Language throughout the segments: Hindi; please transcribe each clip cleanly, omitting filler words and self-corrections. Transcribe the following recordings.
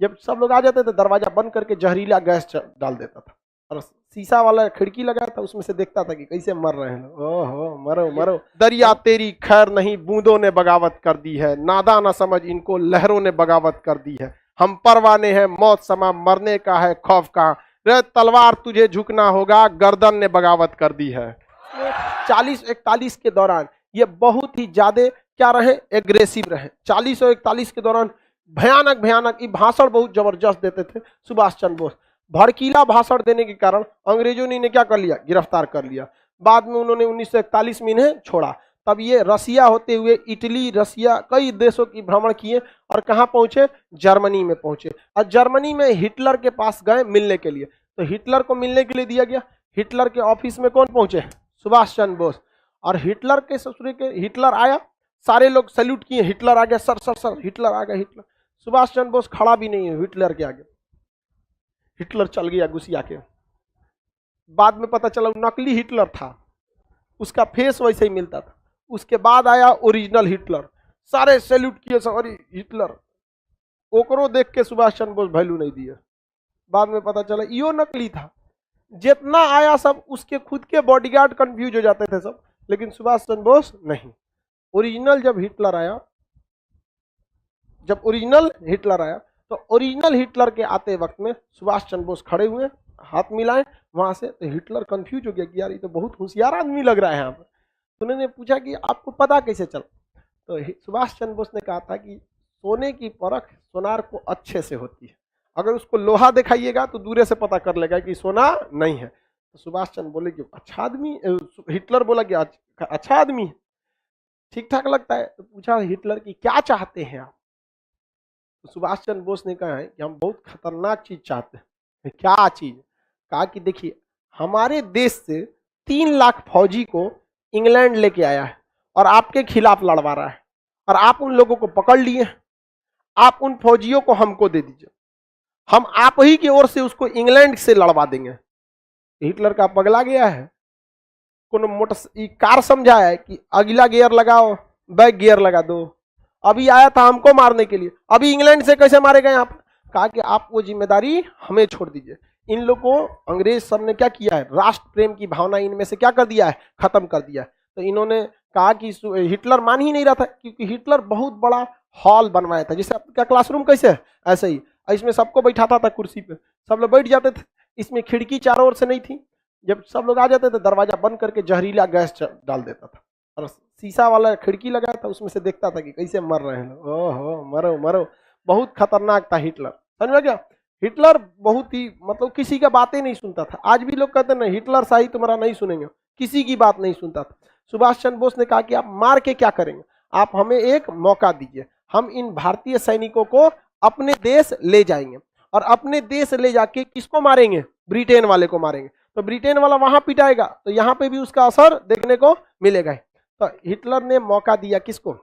जब सब लोग आ जाते थे दरवाजा बंद करके जहरीला गैस डाल देता था और शीशा वाला खिड़की लगाया था, उसमें से देखता था कि कैसे मर रहे हैं लोग। ओहो मरो मरो। दरिया तेरी खैर नहीं, बूंदों ने बगावत कर दी है, नादा न समझ इनको लहरों ने बगावत कर दी है। हम परवाने हैं मौत समा, मरने का है खौफ का, रे तलवार तुझे झुकना होगा, गर्दन ने बगावत कर दी है। 40-41 के दौरान ये बहुत ही ज्यादा क्या रहे, एग्रेसिव रहे। 40 और 41 के दौरान भयानक भयानक ये भाषण बहुत जबरदस्त देते थे सुभाष चंद्र बोस। भड़कीला भाषण देने के कारण अंग्रेजों ने इन्हें क्या कर लिया, गिरफ्तार कर लिया। बाद में उन्होंने 1941 में इन्हें छोड़ा। तब ये रसिया होते हुए इटली, रसिया, कई देशों की भ्रमण किए और कहाँ पहुंचे, जर्मनी में पहुंचे। और जर्मनी में हिटलर के पास गए मिलने के लिए। तो हिटलर को मिलने के लिए दिया गया। हिटलर के ऑफिस में कौन पहुंचे, सुभाष चंद्र बोस। और हिटलर के ससुरे के, हिटलर आया, सारे लोग सैल्यूट किए, हिटलर आ गया, सर सर सर हिटलर आ गया। हिटलर, सुभाष चंद्र बोस खड़ा भी नहीं है हिटलर के आगे, हिटलर चल गया गुस्सिया के। बाद में पता चला नकली हिटलर था, उसका फेस वैसे ही मिलता था। उसके बाद आया ओरिजिनल हिटलर, सारे सैल्यूट किए, सॉरी हिटलर। ओकरो देख के सुभाष चंद्र बोस वैल्यू नहीं दिए। बाद में पता चला यो नकली था। जितना आया सब उसके खुद के बॉडीगार्ड कंफ्यूज हो जाते थे सब, लेकिन सुभाष चंद्र बोस नहीं। ओरिजिनल जब हिटलर आया, जब ओरिजिनल हिटलर आया तो ओरिजिनल हिटलर के आते वक्त में सुभाष चंद्र बोस खड़े हुए, हाथ मिलाए वहां से। तो हिटलर कंफ्यूज हो गया कि यार ये तो बहुत होशियार आदमी लग रहा है यहाँ पर। तो उन्होंने पूछा कि आपको पता कैसे चला। तो सुभाष चंद्र बोस ने कहा था कि सोने की परख सोनार को अच्छे से होती है, अगर उसको लोहा दिखाइएगा तो दूरे से पता कर लेगा कि सोना नहीं है। तो सुभाष चंद्र बोले कि अच्छा आदमी, हिटलर बोला कि अच्छा आदमी है, ठीक ठाक लगता है। तो पूछा हिटलर की क्या चाहते हैं आप। तो सुभाष चंद्र बोस ने कहा है कि हम बहुत खतरनाक चीज चाहते हैं। क्या चीज, कहा कि देखिए हमारे देश से 3 लाख फौजी को इंग्लैंड लेके आया है और आपके खिलाफ लड़वा रहा है, और आप उन लोगों को पकड़ लिए, आप उन फौजियों को हमको दे दीजिए, हम आप ही की ओर से उसको इंग्लैंड से लड़वा देंगे। हिटलर का पगला गया है, कोनो मोटर कार समझा है कि अगला गियर लगाओ, बैक गियर लगा दो। अभी आया था हमको मारने के लिए, अभी इंग्लैंड से कैसे मारेगा यहाँ पर। कहा कि आप वो जिम्मेदारी हमें छोड़ दीजिए। इन लोग को अंग्रेज सब ने क्या किया है, राष्ट्र प्रेम की भावना इनमें से क्या कर दिया है, खत्म कर दिया है। तो इन्होंने कहा कि हिटलर मान ही नहीं रहा था, क्योंकि हिटलर बहुत बड़ा हॉल बनवाया था, जैसे आपका क्लासरूम कैसे है ऐसे ही, इसमें सबको बैठाता था कुर्सी पे, सब लोग बैठ जाते थे। इसमें खिड़की चारों ओर से नहीं थी, जब सब लोग आ जाते थे दरवाजा बंद करके जहरीला गैस डाल देता था और शीशा वाला खिड़की लगाया था, उसमें से देखता था कि कैसे मर रहे हैं लोग। ओहो मरो मरो। बहुत खतरनाक था हिटलर, समझ में क्या। हिटलर बहुत ही मतलब किसी का बातें नहीं सुनता था। आज भी लोग कहते हैं ना हिटलर शाही तुम्हारा नहीं सुनेंगे, किसी की बात नहीं सुनता था। सुभाष चंद्र बोस ने कहा कि आप मार के क्या करेंगे, आप हमें एक मौका दीजिए, हम इन भारतीय सैनिकों को अपने देश ले जाएंगे, और अपने देश ले जाके किसको मारेंगे, ब्रिटेन वाले को मारेंगे। तो ब्रिटेन वाला वहां पिटाएगा तो यहाँ पे भी उसका असर देखने को मिलेगा। तो हिटलर ने मौका दिया किसको,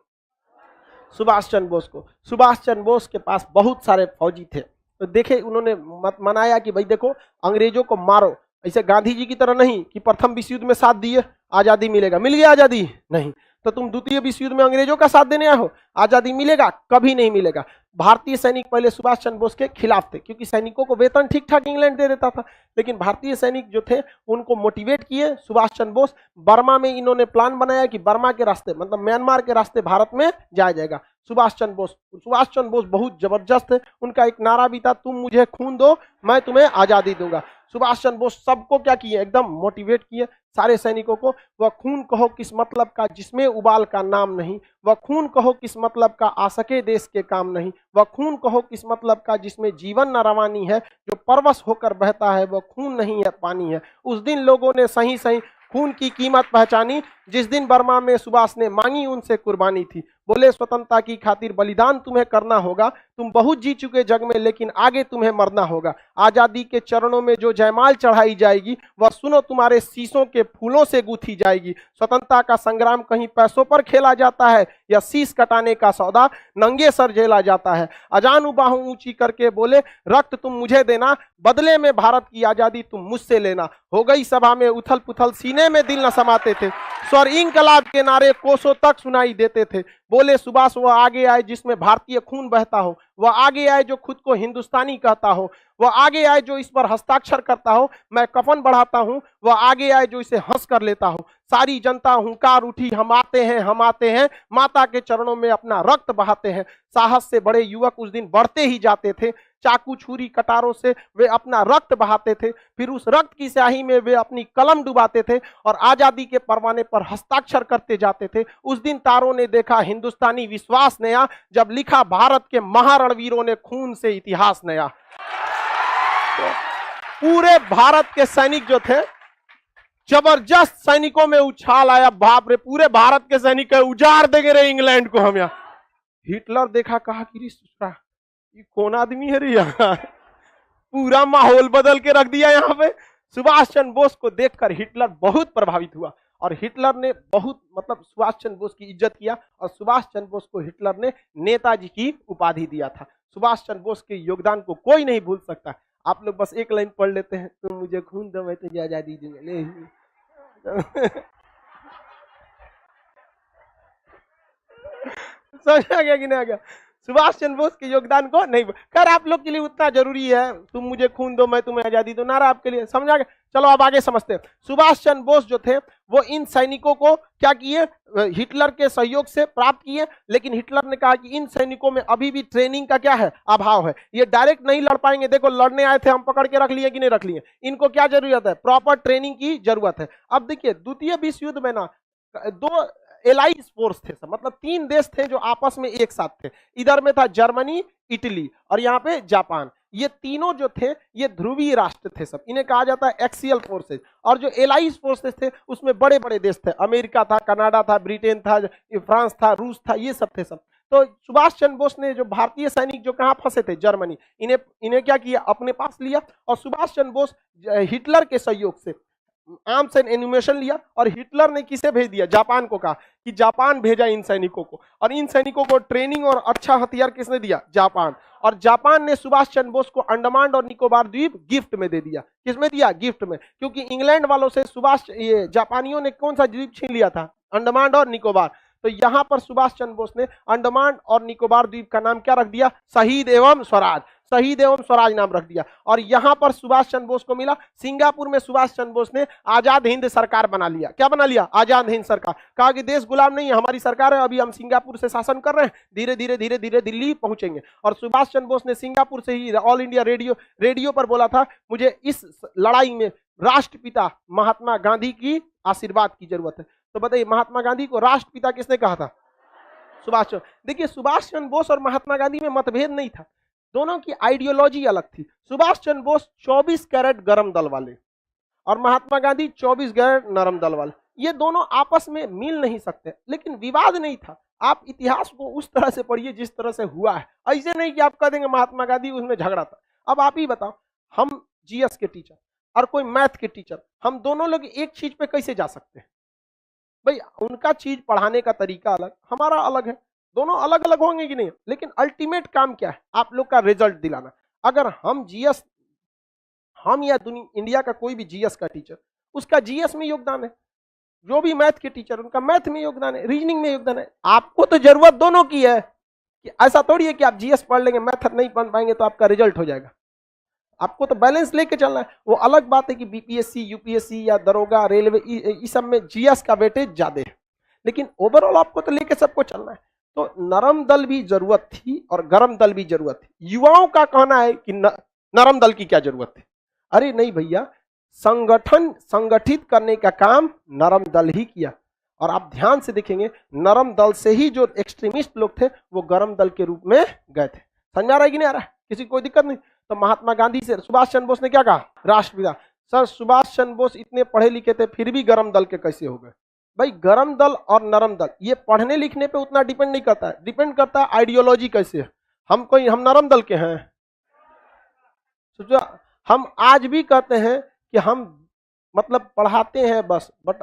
सुभाष चंद्र बोस को। सुभाष चंद्र बोस के पास बहुत सारे फौजी थे, तो देखे उन्होंने मनाया कि भाई देखो अंग्रेजों को मारो, ऐसे गांधी जी की तरह नहीं कि प्रथम विश्व युद्ध में साथ दिए आजादी मिलेगा, मिल गया आजादी, नहीं। तो तुम द्वितीय विश्व युद्ध में अंग्रेजों का साथ देने आए हो, आजादी मिलेगा, कभी नहीं मिलेगा। भारतीय सैनिक पहले सुभाष चंद्र बोस के खिलाफ थे, क्योंकि सैनिकों को वेतन ठीक ठाक इंग्लैंड दे देता था, लेकिन भारतीय सैनिक जो थे उनको मोटिवेट किए सुभाष चंद्र बोस। बर्मा में इन्होंने प्लान बनाया कि बर्मा के रास्ते मतलब म्यांमार के रास्ते भारत में जाया जाएगा। सुभाष चंद्र बोस बहुत जबरदस्त थे, उनका एक नारा भी था, तुम मुझे खून दो मैं तुम्हें आजादी दूंगा। सुभाष चंद्र बोस सबको क्या किए, एकदम मोटिवेट किए सारे सैनिकों को। वह खून कहो किस मतलब का जिसमें उबाल का नाम नहीं, वह खून कहो किस मतलब का आ सके देश के काम नहीं, वह खून कहो किस मतलब का जिसमें जीवन न रवानी है, जो परवश होकर बहता है वह खून नहीं है पानी है। उस दिन लोगों ने सही सही खून की कीमत पहचानी, जिस दिन बर्मा में सुभाष ने मांगी उनसे कुर्बानी थी। बोले स्वतंत्रता की खातिर बलिदान तुम्हें करना होगा, तुम बहुत जी चुके जग में लेकिन आगे तुम्हें मरना होगा। आजादी के चरणों में जो जयमाल चढ़ाई जाएगी वह सुनो तुम्हारे शीशों के फूलों से गूंथी जाएगी। स्वतंत्रता का संग्राम कहीं पैसों पर खेला जाता है या शीश कटाने का सौदा नंगे सर झेला जाता है। अजान बाहों ऊंची करके बोले रक्त तुम मुझे देना, बदले में भारत की आजादी तुम मुझसे लेना। हो गई सभा में उथल पुथल, सीने में दिल न समाते थे, स्वर इंकलाब के नारे कोसों तक सुनाई देते थे। बोले सुभाष वह आगे आए जिसमें भारतीय खून बहता हो, वह आगे आए जो खुद को हिंदुस्तानी कहता हो, वह आगे आए जो इस पर हस्ताक्षर करता हो, मैं कफन बढ़ाता हूं, वह आगे आए जो इसे हंस कर लेता हो। सारी जनता हुंकार उठी, हम आते हैं, हम आते हैं, माता के चरणों में अपना रक्त बहाते हैं। साहस से बड़े युवक उस दिन बढ़ते ही जाते थे, चाकू छुरी कटारों से वे अपना रक्त बहाते थे, फिर उस रक्त की स्याही में वे अपनी कलम डुबाते थे और आजादी के परवाने पर हस्ताक्षर करते जाते थे। उस दिन तारों ने देखा हिंदुस्तानी विश्वास नया, जब लिखा भारत के महारणवीरों ने खून से इतिहास नया। तो पूरे भारत के सैनिक जो थे, जबरदस्त सैनिकों में उछाल आया, बाप रे पूरे भारत के सैनिक उजाड़ देंगे रे इंग्लैंड को हम। यहाँ हिटलर देखा, कहा कि ये कौन आदमी है रे, यहाँ पूरा माहौल बदल के रख दिया यहाँ पे। सुभाष चंद्र बोस को देखकर हिटलर बहुत प्रभावित हुआ और हिटलर ने बहुत सुभाष चंद्र बोस की इज्जत किया और सुभाष चंद्र बोस को हिटलर ने नेताजी की उपाधि दिया था। सुभाष चंद्र बोस के योगदान को कोई नहीं भूल सकता। आप लोग बस एक लाइन पढ़ लेते हैं, तुम मुझे खून दो मैं तुझे आजादी दूंगा। समझ आ गया कि नहीं आ गया? सुभाष चंद्र बोस के योगदान को नहीं, खैर आप लोग के लिए उतना जरूरी है, तुम मुझे खून दो मैं तुम्हें आजादी दो, नारा आपके लिए, समझ आ गया? चलो अब आगे समझते हैं। सुभाष चंद्र बोस जो थे वो इन सैनिकों को क्या किए, हिटलर के सहयोग से प्राप्त किए, लेकिन हिटलर ने कहा कि इन सैनिकों में अभी भी ट्रेनिंग का क्या है, अभाव है, ये डायरेक्ट नहीं लड़ पाएंगे। देखो लड़ने आए थे, हम पकड़ के रख लिए कि नहीं रख लिए, इनको क्या जरूरत है, प्रॉपर ट्रेनिंग की जरूरत है। अब देखिए द्वितीय विश्व युद्ध में ना दो एलाइज फोर्स थे, मतलब 3 देश थे जो आपस में एक साथ थे। इधर में था जर्मनी, इटली और यहाँ पे जापान। ये तीनों जो थे ये ध्रुवीय राष्ट्र थे सब, इन्हें कहा जाता है एक्सियल फोर्सेज। और जो एलाइज फोर्सेज थे उसमें बड़े बड़े देश थे, अमेरिका था, कनाडा था, ब्रिटेन था, फ्रांस था, रूस था, ये सब थे सब। तो सुभाष चंद्र बोस ने जो भारतीय सैनिक जो कहाँ फंसे थे, जर्मनी, इन्हें क्या किया, अपने पास लिया और सुभाष चंद्र बोस हिटलर के सहयोग से आर्म्स एंड एनिमेशन लिया और हिटलर ने किसे भेज दिया, जापान को, कहा कि जापान भेजा इन सैनिकों को, और इन सैनिकों को ट्रेनिंग और अच्छा हथियार किसने दिया, जापान। और जापान ने सुभाष चंद्र बोस को अंडमान और निकोबार द्वीप गिफ्ट में दे दिया। किसमें दिया, गिफ्ट में, क्योंकि इंग्लैंड वालों से ये जापानियों ने कौन सा द्वीप छीन लिया था, अंडमान और निकोबार। तो यहां पर सुभाष चंद्र बोस ने अंडमान और निकोबार द्वीप का नाम क्या रख दिया, शहीद एवं स्वराज, शहीद एवं स्वराज नाम रख दिया। और यहां पर सुभाष चंद्र बोस को मिला, सिंगापुर में सुभाष चंद्र बोस ने आजाद हिंद सरकार बना लिया। क्या बना लिया, आजाद हिंद सरकार। कहा कि देश गुलाम नहीं है, हमारी सरकार है, अभी हम सिंगापुर से शासन कर रहे हैं, धीरे धीरे धीरे धीरे दिल्ली पहुंचेंगे। और सुभाष चंद्र बोस ने सिंगापुर से ही ऑल इंडिया रेडियो पर बोला था, मुझे इस लड़ाई में राष्ट्रपिता महात्मा गांधी की आशीर्वाद की जरूरत है। तो बताइए महात्मा गांधी को राष्ट्रपिता किसने कहा था, सुभाष चंद्र। देखिए सुभाष चंद्र बोस और महात्मा गांधी में मतभेद नहीं था, दोनों की आइडियोलॉजी अलग थी। सुभाष चंद्र बोस 24 कैरेट गरम दल वाले और महात्मा गांधी 24 कैरेट नरम दल वाले, ये दोनों आपस में मिल नहीं सकते, लेकिन विवाद नहीं था। आप इतिहास को उस तरह से पढ़िए जिस तरह से हुआ है, ऐसे नहीं कि आप कह देंगे महात्मा गांधी उसमें झगड़ा था। अब आप ही बताओ, हम जीएस के टीचर और कोई मैथ के टीचर, हम दोनों लोग एक चीज पे कैसे जा सकते हैं भाई? उनका चीज पढ़ाने का तरीका अलग, हमारा अलग है, दोनों अलग अलग होंगे कि नहीं, लेकिन अल्टीमेट काम क्या है, आप लोग का रिजल्ट दिलाना। अगर हम जीएस, हम या इंडिया का कोई भी जीएस का टीचर, उसका जीएस में योगदान है, जो भी मैथ के टीचर उनका मैथ में योगदान है, रीजनिंग में योगदान है। आपको तो जरूरत दोनों की है, कि ऐसा थोड़ी है कि आप जीएस पढ़ लेंगे मैथ नहीं पढ़ पाएंगे तो आपका रिजल्ट हो जाएगा। आपको तो बैलेंस लेके चलना है। वो अलग बात है कि बीपीएससी, यूपीएससी या दरोगा, रेलवे, इस सब में जीएस का वेटेज ज्यादा है, लेकिन ओवरऑल आपको तो लेके सबको चलना है। तो नरम दल भी जरूरत थी और गरम दल भी जरूरत थी। युवाओं का कहना है कि नरम दल की क्या जरूरत थी? अरे नहीं भैया, संगठित करने का काम नरम दल ही किया। और आप ध्यान से देखेंगे, नरम दल से ही जो एक्सट्रीमिस्ट लोग थे वो गरम दल के रूप में गए थे। समझ आ रहा है कि नहीं आ रहा है? किसी को कोई दिक्कत नहीं? तो महात्मा गांधी से सुभाष चंद्र बोस ने क्या कहा, राष्ट्रपिता। सर सुभाष चंद्र बोस इतने पढ़े लिखे थे फिर भी गरम दल के कैसे हो गए? भाई गरम दल और नरम दल ये पढ़ने लिखने पे उतना डिपेंड नहीं करता है, डिपेंड करता है आइडियोलॉजी कैसे है। हम नरम दल के हैं, सोचो हम आज भी कहते हैं कि हम मतलब पढ़ाते हैं बस, बट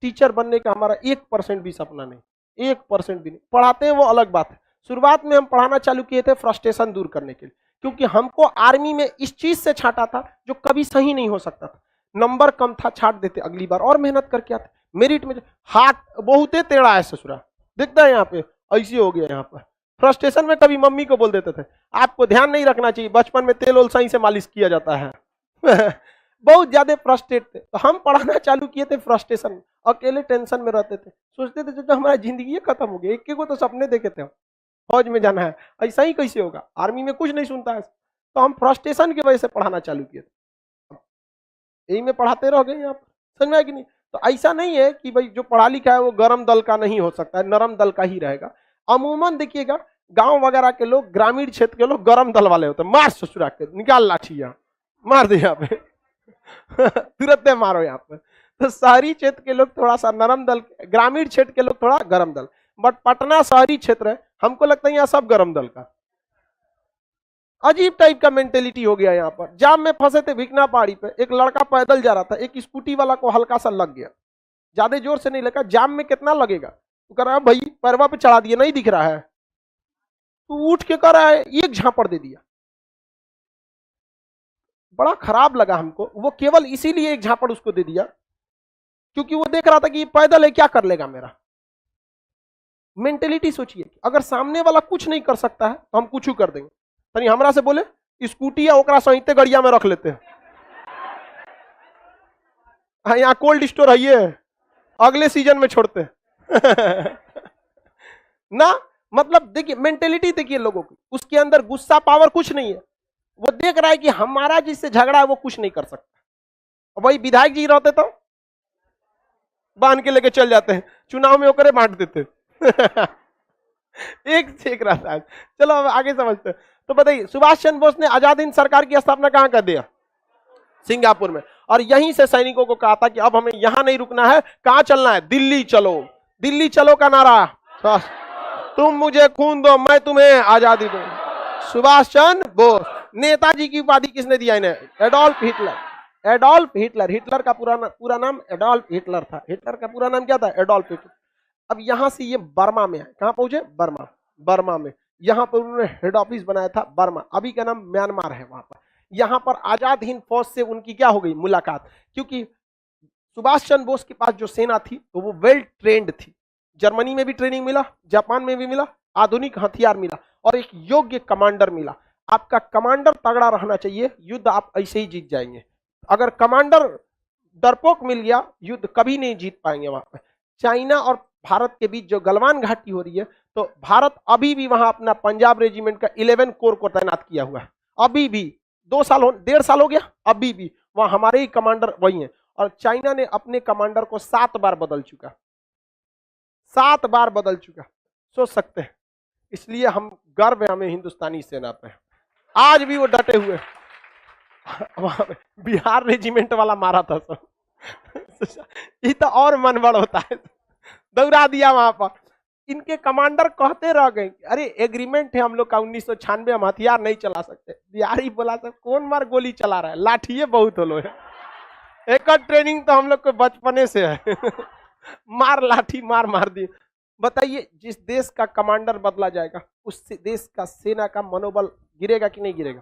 टीचर बनने का हमारा 1% भी सपना नहीं, 1% भी नहीं। पढ़ाते हैं वो अलग बात है। शुरुआत में हम पढ़ाना चालू किए थे फ्रस्ट्रेशन दूर करने के लिए, क्योंकि हमको आर्मी में इस चीज से छांटा था जो कभी सही नहीं हो सकता था। नंबर कम था, छाट देते, अगली बार और मेहनत करके आते। मेरिट में हाथ बहुते टेढ़ा है ससुरा, दिखता है यहाँ पे, ऐसे हो गया यहाँ पर। फ्रस्ट्रेशन में कभी मम्मी को बोल देते थे आपको ध्यान नहीं रखना चाहिए, बचपन में तेल ओल सही से मालिश किया जाता है। बहुत ज्यादा फ्रस्ट्रेट थे, तो हम पढ़ाना चालू किए थे फ्रस्ट्रेशन में, अकेले टेंशन में रहते थे, सोचते थे जो हमारा जिंदगी खत्म हो गया, एक को तो सपने देखे थे फौज में जाना है, ऐसा ही कैसे होगा, आर्मी में कुछ नहीं सुनता है, तो हम फ्रस्ट्रेशन की वजह से पढ़ाना चालू किए थे, यही में पढ़ाते रह गए यहाँ पर, समझ में आया कि नहीं। तो ऐसा नहीं है कि भाई जो पढ़ा लिखा है वो गर्म दल का नहीं हो सकता है, नरम दल का ही रहेगा। अमूमन देखिएगा गांव वगैरह के लोग, ग्रामीण क्षेत्र के लोग गर्म दल वाले होते हैं, मार ससुरा के निकाल लाठी यहाँ मार दे यहाँ पे तुरंत मारो यहाँ पे। तो शहरी क्षेत्र के लोग थोड़ा सा नरम दल, ग्रामीण क्षेत्र के लोग थोड़ा गर्म दल, बट पटना शहरी क्षेत्र है, हमको लगता है यहाँ सब गर्म दल का। अजीब टाइप का मेंटेलिटी हो गया यहाँ पर। जाम में फंसे थे भिकना पहाड़ी पे, एक लड़का पैदल जा रहा था, एक स्कूटी वाला को हल्का सा लग गया, ज्यादा जोर से नहीं लगा, जाम में कितना लगेगा, तो कह रहा है भाई पैरवा पे चढ़ा दिया, नहीं दिख रहा है, तो उठ के कह रहा है एक झापड़ दे दिया। बड़ा खराब लगा हमको, वो केवल इसीलिए एक झापड़ उसको दे दिया क्योंकि वो देख रहा था कि ये पैदल है, क्या कर लेगा मेरा। मेंटेलिटी सोचिए, अगर सामने वाला कुछ नहीं कर सकता है तो हम कुछ कर देंगे। तनी हमरा से बोले स्कूटी या ओकरा सहिते गड़िया में रख लेते हैं, हाँ यहाँ कोल्ड स्टोर है, ये अगले सीजन में छोड़ते हैं ना। मतलब देखिए मेंटेलिटी देखिए लोगों की, उसके अंदर गुस्सा पावर कुछ नहीं है, वो देख रहा है कि हमारा जिससे झगड़ा है वो कुछ नहीं कर सकता। वही विधायक जी रहते तो बांध के लेके चल जाते हैं, चुनाव में होकर बांट देते एक से एक रहता है। चलो अब आगे समझते हैं। तो बताइए सुभाष चंद्र बोस ने आजाद हिंद सरकार की स्थापना कहां कर दिया? सिंगापुर में। और यहीं से सैनिकों को कहा था कि अब हमें यहां नहीं रुकना है, कहां चलना है? दिल्ली चलो। दिल्ली चलो का नारा, तुम मुझे खून दो मैं तुम्हें आजादी दूं। सुभाष चंद्र बोस। नेताजी की उपाधि किसने दिया इन्हें? Adolf Hitler. Adolf Hitler, Hitler का पूरा नाम एडोल्फ हिटलर था। हिटलर का पूरा नाम क्या था? Adolf Hitler. अब यहां से ये बर्मा में है, कहां पहुंचे? बर्मा। बर्मा में यहां पर उन्होंने हेड ऑफिस बनाया था, बर्मा, अभी का नाम म्यांमार है। वहां पर यहां पर आजाद हिंद फौज से उनकी क्या हो गई? मुलाकात। क्योंकि सुभाष चंद्र बोस के पास जो सेना थी तो वो वेल ट्रेंड थी, जर्मनी में भी ट्रेनिंग मिला, जापान में भी मिला, आधुनिक हथियार मिला और एक योग्य कमांडर मिला। आपका कमांडर तगड़ा रहना चाहिए, युद्ध आप ऐसे ही जीत जाएंगे। अगर कमांडर डरपोक मिल गया, युद्ध कभी नहीं जीत पाएंगे। वहां पर चाइना और भारत के बीच जो गलवान घाटी हो रही है, तो भारत अभी भी वहां अपना पंजाब रेजिमेंट का 11 कोर को तैनात किया हुआ है। अभी भी 1.5 साल हो गया, अभी भी वहां हमारे ही कमांडर वही हैं। और चाइना ने अपने कमांडर को 7 बार बदल चुका, 7 बार बदल चुका, सोच सकते हैं। इसलिए हम गर्व है हमें हिंदुस्तानी सेना पे, आज भी वो डटे हुए। बिहार रेजिमेंट वाला मारा था सब ये तो और मन बड़ होता है, दौड़ा दिया वहां पर। इनके कमांडर कहते रह गए, अरे एग्रीमेंट है हम लोग का 1996, हम हथियार नहीं चला सकते। बिहारी बोला था कौन मार गोली चला रहा है, लाठिए बहुत हो लो है। एक ट्रेनिंग तो हम लोग को बचपने से है मार लाठी मार दी। बताइए जिस देश का कमांडर बदला जाएगा उस देश का सेना का मनोबल गिरेगा कि नहीं गिरेगा?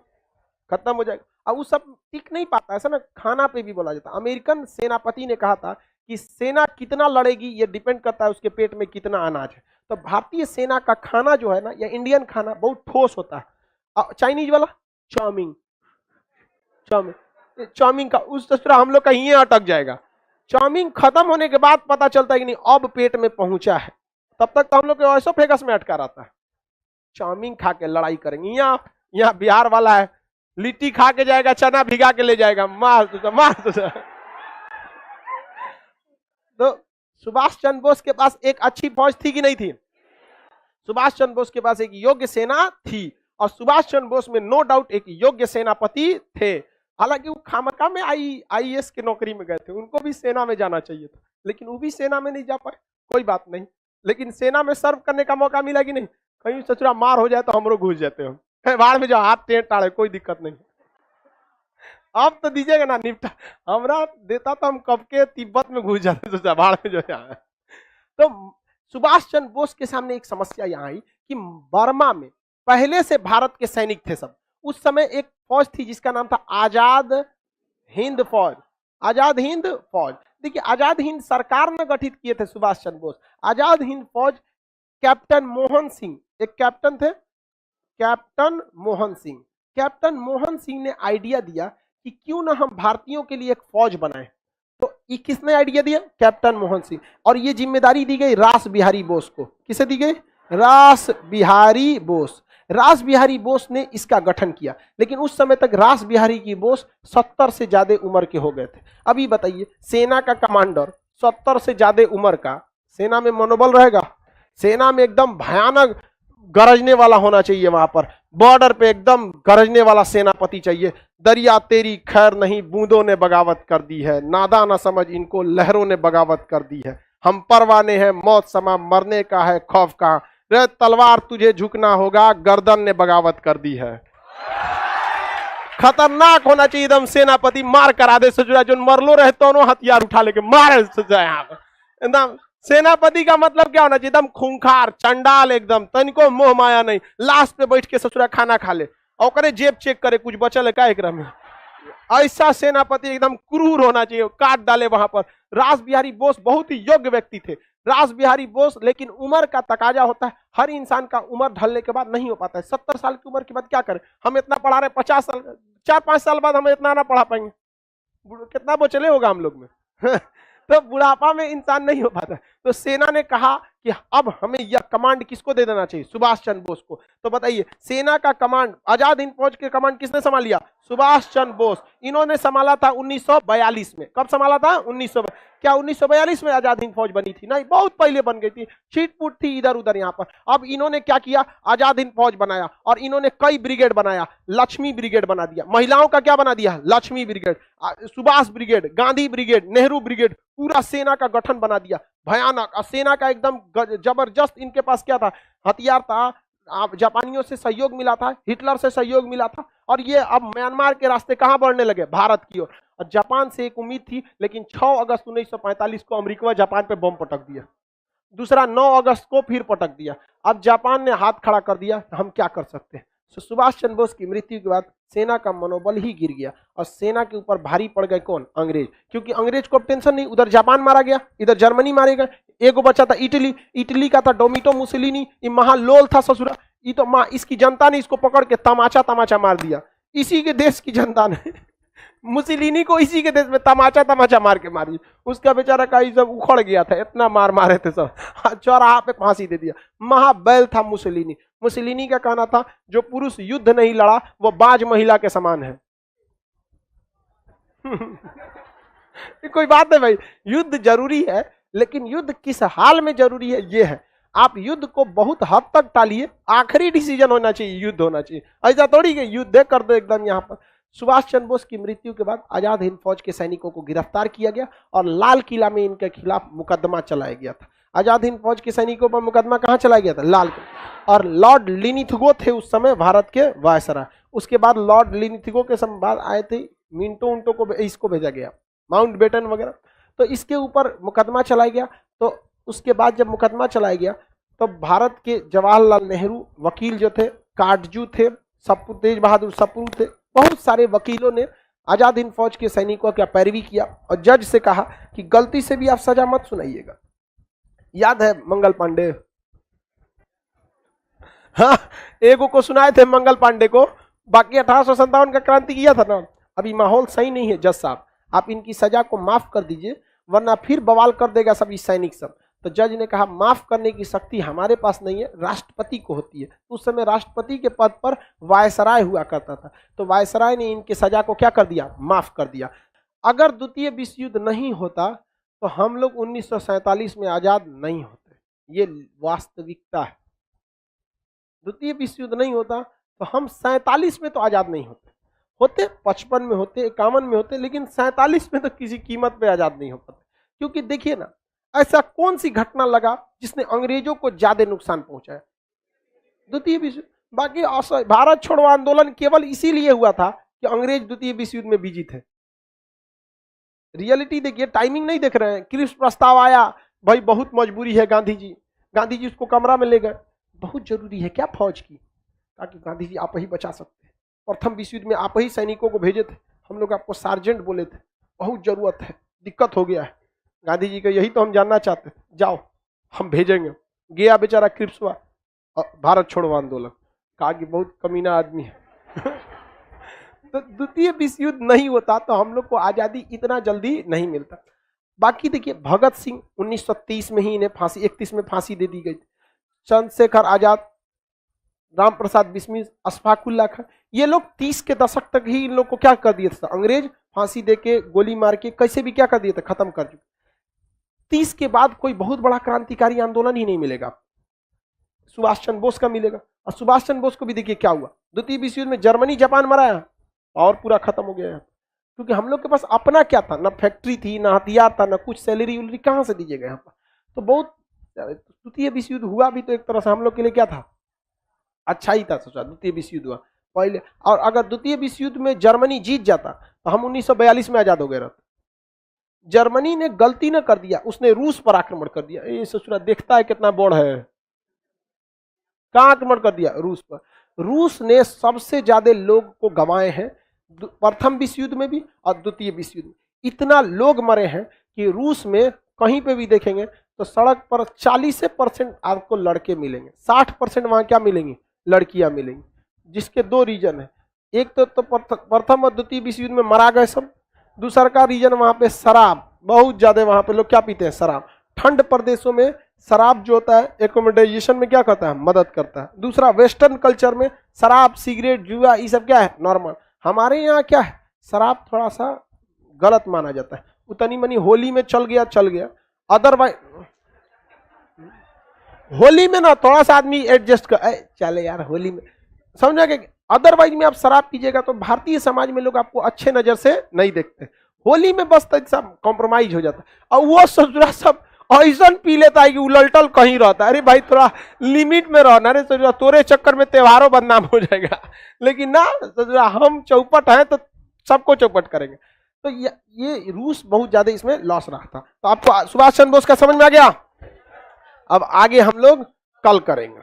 खत्म हो जाएगा। अब वो सब टिक नहीं पाता, ऐसा ना खाना पे भी बोला जाता। अमेरिकन सेनापति ने कहा था कि सेना कितना लड़ेगी ये डिपेंड करता है उसके पेट में कितना अनाज है। तो भारतीय सेना का खाना जो है ना, या इंडियन खाना बहुत ठोस होता है। चाइनीज वाला चाउमीन, चाउमीन का उस तरह हम लोग का ही अटक जाएगा। चाउमीन खत्म होने के बाद पता चलता है कि नहीं अब पेट में पहुंचा है, तब तक तो हम लोग के ऐसा फेगस में अटका रहता है। चाउमीन खा के लड़ाई करेंगे। यहाँ बिहार वाला है, लिट्टी खा के जाएगा, चना भिगा के ले जाएगा, मार तो सुभाष चंद्र बोस के पास एक अच्छी फौज थी कि नहीं थी? सुभाष चंद्र बोस के पास एक योग्य सेना थी, और सुभाष चंद्र बोस में नो डाउट एक योग्य सेनापति थे। हालांकि वो खामका में आईएएस की नौकरी में गए थे, उनको भी सेना में जाना चाहिए था, लेकिन वो भी सेना में नहीं जा पाए। कोई बात नहीं, लेकिन सेना में सर्व करने का मौका मिला कि नहीं? कहीं सचुरा मार हो जाए तो हम लोग घुस जाते हो, बाढ़ में जाओ, हाथ टेढ़ टाड़े, कोई दिक्कत नहीं। अब तो दीजिएगा ना निपटा, हमरा देता तो हम कब के तिब्बत में घुस जाते तो बाढ़ में जो है। तो सुभाष चंद्र बोस के सामने एक समस्या यहाँ आई कि बर्मा में पहले से भारत के सैनिक थे सब। उस समय एक फौज थी जिसका नाम था आजाद हिंद फौज। आजाद हिंद फौज, देखिए आजाद हिंद सरकार ने गठित किए थे सुभाष चंद्र बोस। आजाद हिंद फौज कैप्टन मोहन सिंह, एक कैप्टन थे, कैप्टन मोहन सिंह। कैप्टन मोहन सिंह ने आइडिया दिया कि क्यों ना हम भारतीयों के लिए एक फौज बनाएं। तो ये किसने आइडिया दिया? कैप्टन मोहन सिंह। और ये जिम्मेदारी दी गई रास बिहारी बोस को। किसे दी गई? रास बिहारी बोस। रास बिहारी बोस ने इसका गठन किया, लेकिन उस समय तक रास बिहारी की बोस 70 से ज्यादा उम्र के हो गए थे। अभी बताइए, सेना का कमांडर 70 से ज्यादा उम्र का, सेना में मनोबल रहेगा? सेना में एकदम भयानक गरजने वाला होना चाहिए, वहां पर बॉर्डर पे एकदम गरजने वाला सेनापति चाहिए। दरिया तेरी खैर नहीं, बूंदों ने बगावत कर दी है, नादा ना समझ इनको, लहरों ने बगावत कर दी है। हम परवाने हैं, मौत समा मरने का है खौफ का, रे तलवार तुझे झुकना होगा, गर्दन ने बगावत कर दी है। खतरनाक होना चाहिए एकदम सेनापति, मार करा दे सजुरा, जो मरलो रहे दोनों हथियार उठा लेके मारे सजुरा। यहाँ पर एकदम सेनापति का मतलब क्या होना चाहिए? एकदम खूंखार, चंडाल, एकदम तनिको मोह माया नहीं, लास्ट पे बैठ के ससुरा खाना खा ले और करे जेब चेक करे कुछ बचल है क्या एकरा में। ऐसा सेनापति एकदम क्रूर होना चाहिए, काट डाले वहां पर। रास बिहारी बोस बहुत ही योग्य व्यक्ति थे, रास बिहारी बोस। लेकिन उम्र का तकाजा होता है, हर इंसान का उम्र ढलने के बाद नहीं हो पाता है। 70 साल की उम्र के बाद क्या करें? हम इतना पढ़ा रहे, 50 साल, 4-5 साल बाद हम इतना ना पढ़ा पाएंगे, कितना बचले होगा हम लोग में। तो बुढ़ापा में इंसान नहीं हो पाता। तो सेना ने कहा कि अब हमें यह कमांड किसको दे देना चाहिए? सुभाष चंद्र बोस को। तो बताइए, सेना का कमांड, आजाद हिंद फौज के कमांड किसने संभाल लिया? सुभाष चंद्र बोस। इन्होंने संभाला था 1942 में। कब संभाला था? 1900। क्या 1942 में आजाद हिंद फौज बनी थी? नहीं, बहुत पहले बन गई थी, छीटपुट थी इधर उधर यहाँ पर। अब इन्होंने क्या किया? आजाद हिंद फौज बनाया और इन्होंने कई ब्रिगेड बनाया, लक्ष्मी ब्रिगेड बना दिया। महिलाओं का क्या बना दिया? Lakshmi brigade, Subhash brigade, Gandhi brigade, Nehru brigade, पूरा सेना का गठन बना दिया, भयानक। और सेना का एकदम जबरदस्त इनके पास क्या था? हथियार था। जापानियों से सहयोग मिला था, हिटलर से सहयोग मिला था, और ये अब म्यांमार के रास्ते कहां बढ़ने लगे? भारत की ओर। और जापान से एक उम्मीद थी, लेकिन 6 अगस्त 1945 को अमेरिका जापान पे बम पटक दिया। दूसरा 9 अगस्त को फिर पटक दिया। अब जापान ने हाथ खड़ा कर दिया, हम क्या कर सकते हैं? सुभाष चंद्र बोस की मृत्यु के बाद सेना का मनोबल ही गिर गया और सेना के ऊपर भारी पड़ गए कौन? अंग्रेज। क्योंकि अंग्रेज को अब टेंशन नहीं, उधर जापान मारा गया, इधर जर्मनी मारे गए, एगो बचा था इटली, इटली का था डोमिटो मुसोलिनी, ये महालोल था ससुरा। ये तो माँ, इसकी जनता ने इसको पकड़ के तमाचा तमाचा मार दिया, इसी के देश की जनता ने मुसोलिनी को इसी के देश में तमाचा तमाचा मार के मारी। उसका बेचारा का सब उखड़ गया था, इतना मार मारे थे सब, चौराहा पे फांसी दे दिया। महाबैल था मुसोलिनी। मुसोलिनी का कहना था, जो पुरुष युद्ध नहीं लड़ा वो बाज महिला के समान है। कोई बात है भाई, युद्ध जरूरी है, लेकिन युद्ध किस हाल में जरूरी है ये है। आप युद्ध को बहुत हद तक टालिए, आखिरी डिसीजन होना चाहिए, युद्ध होना चाहिए। ऐसा थोड़ी कि युद्ध कर दो एकदम। यहाँ पर सुभाष चंद्र बोस की मृत्यु के बाद आजाद हिंद फौज के सैनिकों को गिरफ्तार किया गया और लाल किला में इनके खिलाफ मुकदमा चलाया गया था। आजाद हिंद फौज के सैनिकों पर मुकदमा कहां चलाया गया था? लाल किला। और लॉर्ड लिनिथगो थे उस समय भारत के वायसराय। उसके बाद लॉर्ड लिनिथगो के समय बाद आए थे मिंटो उंटो को, इसको भेजा गया, माउंट बेटन वगैरह। तो इसके ऊपर मुकदमा चलाया गया। तो उसके बाद जब मुकदमा चलाया गया तो भारत के जवाहरलाल नेहरू वकील जो थे, काटजू थे, तेज बहादुर सप्रू थे, बहुत सारे वकीलों ने आजाद हिंद फौज के सैनिकों का पैरवी किया और जज से कहा कि गलती से भी आप सजा मत सुनाइएगा। याद है मंगल पांडे? हाँ, एगो को सुनाए थे मंगल पांडे को, बाकी 1857 का क्रांति किया था ना। अभी माहौल सही नहीं है जज साहब, आप इनकी सजा को माफ कर दीजिए वरना फिर बवाल कर देगा सभी सैनिक सब। तो जज ने कहा माफ करने की शक्ति हमारे पास नहीं है, राष्ट्रपति को होती है। उस समय राष्ट्रपति के पद पर वायसराय हुआ करता था। तो वायसराय ने इनकी सजा को क्या कर दिया? माफ कर दिया। अगर द्वितीय विश्व युद्ध नहीं होता तो हम लोग 1947 में आजाद नहीं होते, ये वास्तविकता है। द्वितीय विश्व युद्ध नहीं होता तो हम 47 में तो आजाद नहीं होते, 55 में होते, 51 में होते, लेकिन 47 में तो किसी कीमत पे आजाद नहीं हो पाते। क्योंकि देखिए ना, ऐसा कौन सी घटना लगा जिसने अंग्रेजों को ज्यादा नुकसान पहुंचाया? द्वितीय विश्व। बाकी भारत छोड़ो आंदोलन केवल इसीलिए हुआ था कि अंग्रेज द्वितीय विश्व युद्ध में बिजी थे। रियलिटी देखिए, टाइमिंग नहीं देख रहे हैं। क्रिप्स प्रस्ताव आया, भाई बहुत मजबूरी है, गांधी जी उसको कमरा में ले गए। बहुत जरूरी है क्या फौज की? ताकि गांधी जी आप ही बचा सकते हैं। प्रथम विश्व युद्ध में आप ही सैनिकों को भेजे थे, हम लोग आपको सार्जेंट बोले थे, बहुत जरूरत है, दिक्कत हो गया है। गांधी जी का यही तो हम जानना चाहते थे, जाओ हम भेजेंगे। गया बेचारा क्रिप्सवा, भारत छोड़ो आंदोलन, कहा कि बहुत कमीना आदमी है। तो द्वितीय विश्व युद्ध नहीं होता तो हम लोग को आजादी इतना जल्दी नहीं मिलता। बाकी देखिए भगत सिंह 1930 में ही इन्हें फांसी, 31 में फांसी दे दी गई। चंद्रशेखर आजाद, राम प्रसाद बिस्मिल, अशफाक उल्लाह खान, ये लोग 30 के दशक तक ही इन लोग को क्या कर दिए थे, अंग्रेज फांसी देके गोली मार के कैसे भी क्या कर दिए थे, खत्म कर चुके। 30 के बाद कोई बहुत बड़ा क्रांतिकारी आंदोलन ही नहीं मिलेगा। सुभाष चंद्र बोस का मिलेगा, और सुभाष चंद्र बोस को भी देखिए क्या हुआ, द्वितीय विश्व युद्ध में जर्मनी जापान मराया और पूरा खत्म हो गया। क्योंकि हम लोग के पास अपना क्या था, ना फैक्ट्री थी, ना हथियार था, ना कुछ सैलरी उलरी कहां से दीजिएगा यहाँ पर। तो बहुत द्वितीय विश्व युद्ध हुआ भी तो एक तरह से हम लोग के लिए क्या था, अच्छा ही था। सोचा द्वितीय विश्व युद्ध हुआ पहले, और अगर द्वितीय विश्व युद्ध में जर्मनी जीत जाता तो हम 1942 में आजाद हो गए रहते। जर्मनी ने गलती न कर दिया, उसने रूस पर आक्रमण कर दिया। ये सोचना देखता है कितना बड़ है, कहां आक्रमण कर दिया, रूस पर। रूस ने सबसे ज्यादा लोग को गंवाए हैं, प्रथम विश्व युद्ध में भी और द्वितीय विश्व युद्ध में। इतना लोग मरे हैं कि रूस में कहीं पे भी देखेंगे तो सड़क पर 40% आपको लड़के मिलेंगे, 60% वहां क्या मिलेंगी, लड़कियां मिलेंगी। जिसके दो रीजन है, एक तो प्रथम और द्वितीय विश्व युद्ध में मरा गए सब, दूसरा का रीजन वहां पे शराब बहुत ज्यादा, वहां पे लोग क्या पीते हैं, शराब। ठंड प्रदेशों में शराब जो होता है एकोमोडाइजेशन में क्या करता है, मदद करता है। दूसरा वेस्टर्न कल्चर में शराब, सिगरेट, जुआ ये सब क्या है, नॉर्मल। हमारे यहाँ क्या है, शराब थोड़ा सा गलत माना जाता है। उतनी मनी होली में चल गया, अदरवाइज होली में ना थोड़ा सा आदमी एडजस्ट कर चले यार होली में, समझा कि अदरवाइज में आप शराब पीजिएगा तो भारतीय समाज में लोग आपको अच्छे नजर से नहीं देखते। होली में बस सब कॉम्प्रोमाइज हो जाता है, और वो ससुरा सब ऐसा पी लेता है कि उलटल कहीं रहता है। अरे भाई थोड़ा लिमिट में रहना रे ससुरा, तोरे चक्कर में त्योहारों बदनाम हो जाएगा। लेकिन ना ससुरा हम चौपट हैं तो सबको चौपट करेंगे। तो ये रूस बहुत ज्यादा इसमें लॉस रहा था। तो आपको सुभाष चंद्र बोस का समझ में आ गया। अब आगे हम लोग कल करेंगे।